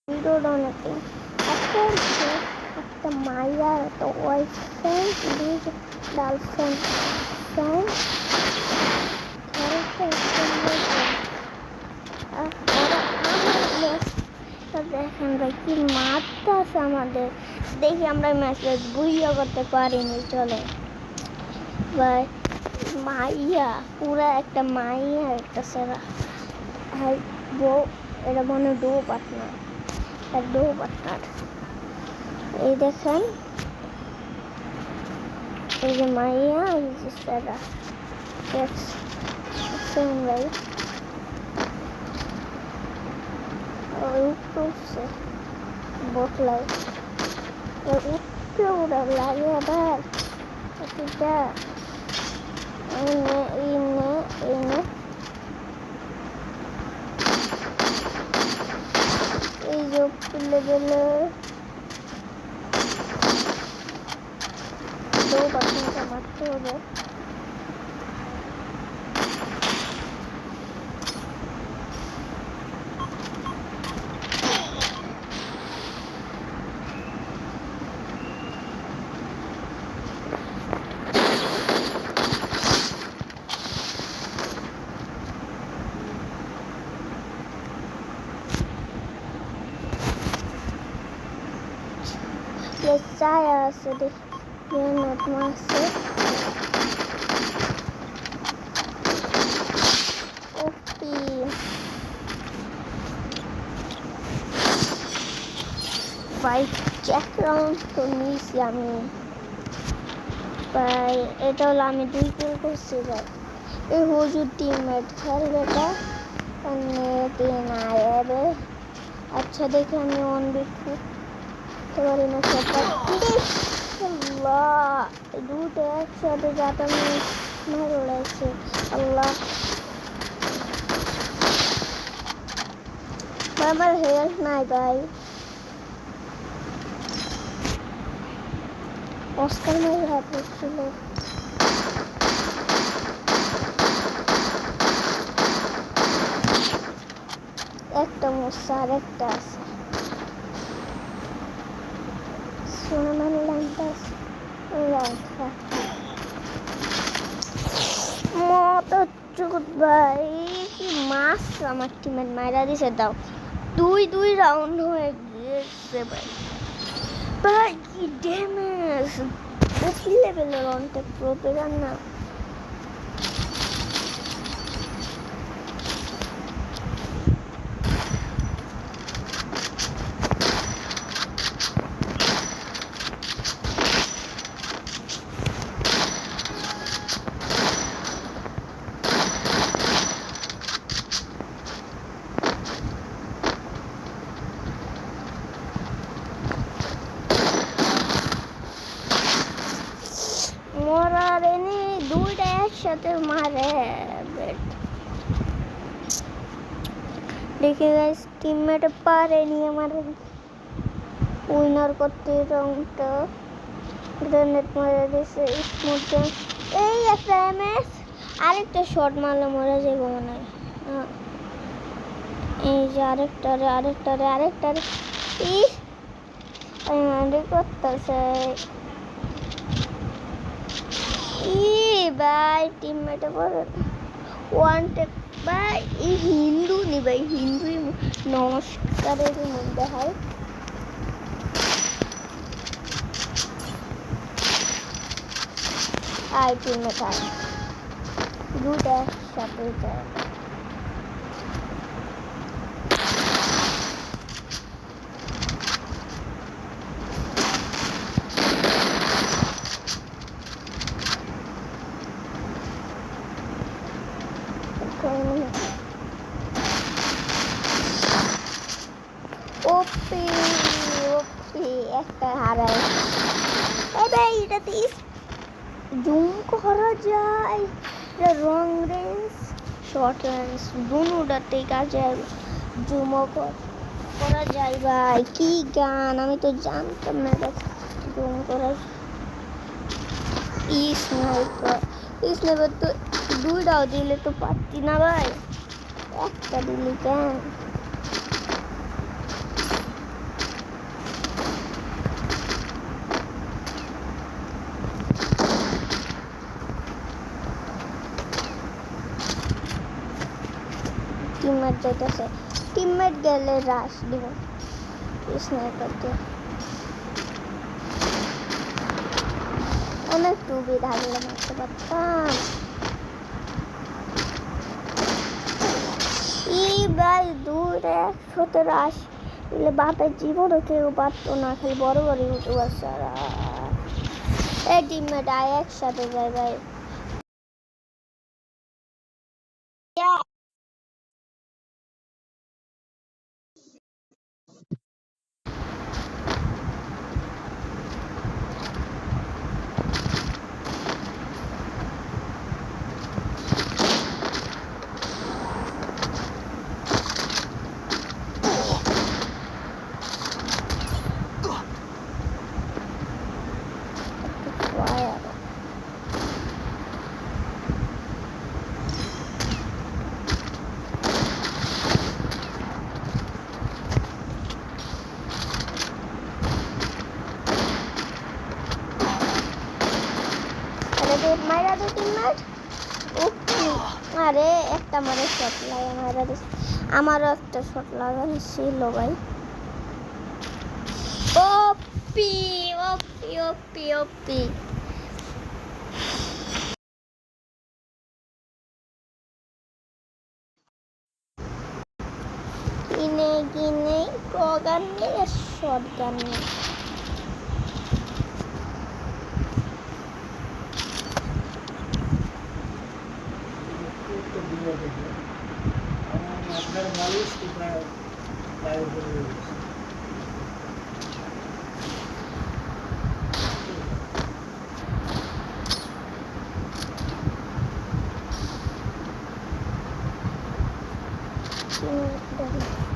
ভিডিওটা অনেকে আজকে হচ্ছে একটা মাইয়ার একটা ওয়াইফ্রেন্ড দুই গার্লফ্রেন্ড ফ্রেন্ড দেখেন ভাই কি মারতে আছে আমাদের দেখি আমরা মেসেজ বুঝিয়ে করতে পারিনি চলে ভাই মাইয়া পুরা একটা মাইয়া একটা সেরা হ্যাঁ বউ এটা মনে ডো পার্টনার ডো পার্টনার এই দেখেন এই যে মাইয়া এই যে সেরা দেখছেন ভাই উঠছে বটলাই উঠতে ওরা লাগে আবার এটা এই যে লেভেলে দো বাটনটা মারতে হবে saya sedih banget masuk oke baik check round tunis আমি ভাই এটা হলো আমি 2 কিল করছি ভাই এই হুজুর টিমমেট খেলবে এটা মানে 3 আয়াবে আচ্ছা দেখি আমি 1v2 পারি না আল্লাহ দুটো একসাথে যাতে মারে উড়াইছে আল্লাহ আমার হেল্প নাই ভাই অস্কার মাই হাত ছিল একটা মোসা আর একটা আছে সোনামান লান্টাস রাখা মত চুত ভাই কি মাস আমার টিমের মাইরা দিছে দাও 2 রাউন্ড হয়ে গেছে ভাই ভাই কি ড্যামেজ কি লেভেলের অনটেক প্রো প্লেয়ার না সাথে মারে দেখে গাইস টিমমেট পারেনি আমার উইনার করতে রাউন্ডটা গ্রেনেড মারে দিয়েছে স্মুথ এই একটা এমএস আরেকটা শট মারলে মরে যাবো মনে হয় এই যে আরেকটা আমি করতেছে ভাই টিমমেটে বলে ওয়ান টেক ভাই এই হিন্দু নি ভাই হিন্দু নমস্কারের মধ্যে হয় আর টিমমেট হয় দুটো একসাথে যায় ওপি একটা হারাই এটাতে জুম করা যায় রং রেঞ্জ শর্ট রেঞ্জ দুটাতেই কাজে জুমও করা যায় ভাই কি গান আমি তো জানতাম না জুম করা স্নাইপার তো 2টাও দিলে তো পারতি না ভাই একটা দিলি কেন টিমমেট যাইতেছে, টিমমেট গেলে রাশ দিব স্নাইপার দিয়ে। অনেক টুবি থাকলে মারতে পারতাম। ভাই দূরে 17 দিলে বাপের জীবনও কেউ পারতো না, খালি বড় বড় ইউটিউবার ছাড়া। এই টিমমেট আয় একসাথে যাই ভাই। মাইরা দে টিমমেট। আরে একটা মারে শট লাগে মাইরা দিস। আমারও একটা শট লাগানো ছিল ভাই। ওপি ওপি ওপি ওপি। কিনে কিনে গান নেই আর শট গান নেই। আপনার মানুষ প্রায় পায়ের উপরে রয়েছে। দেখো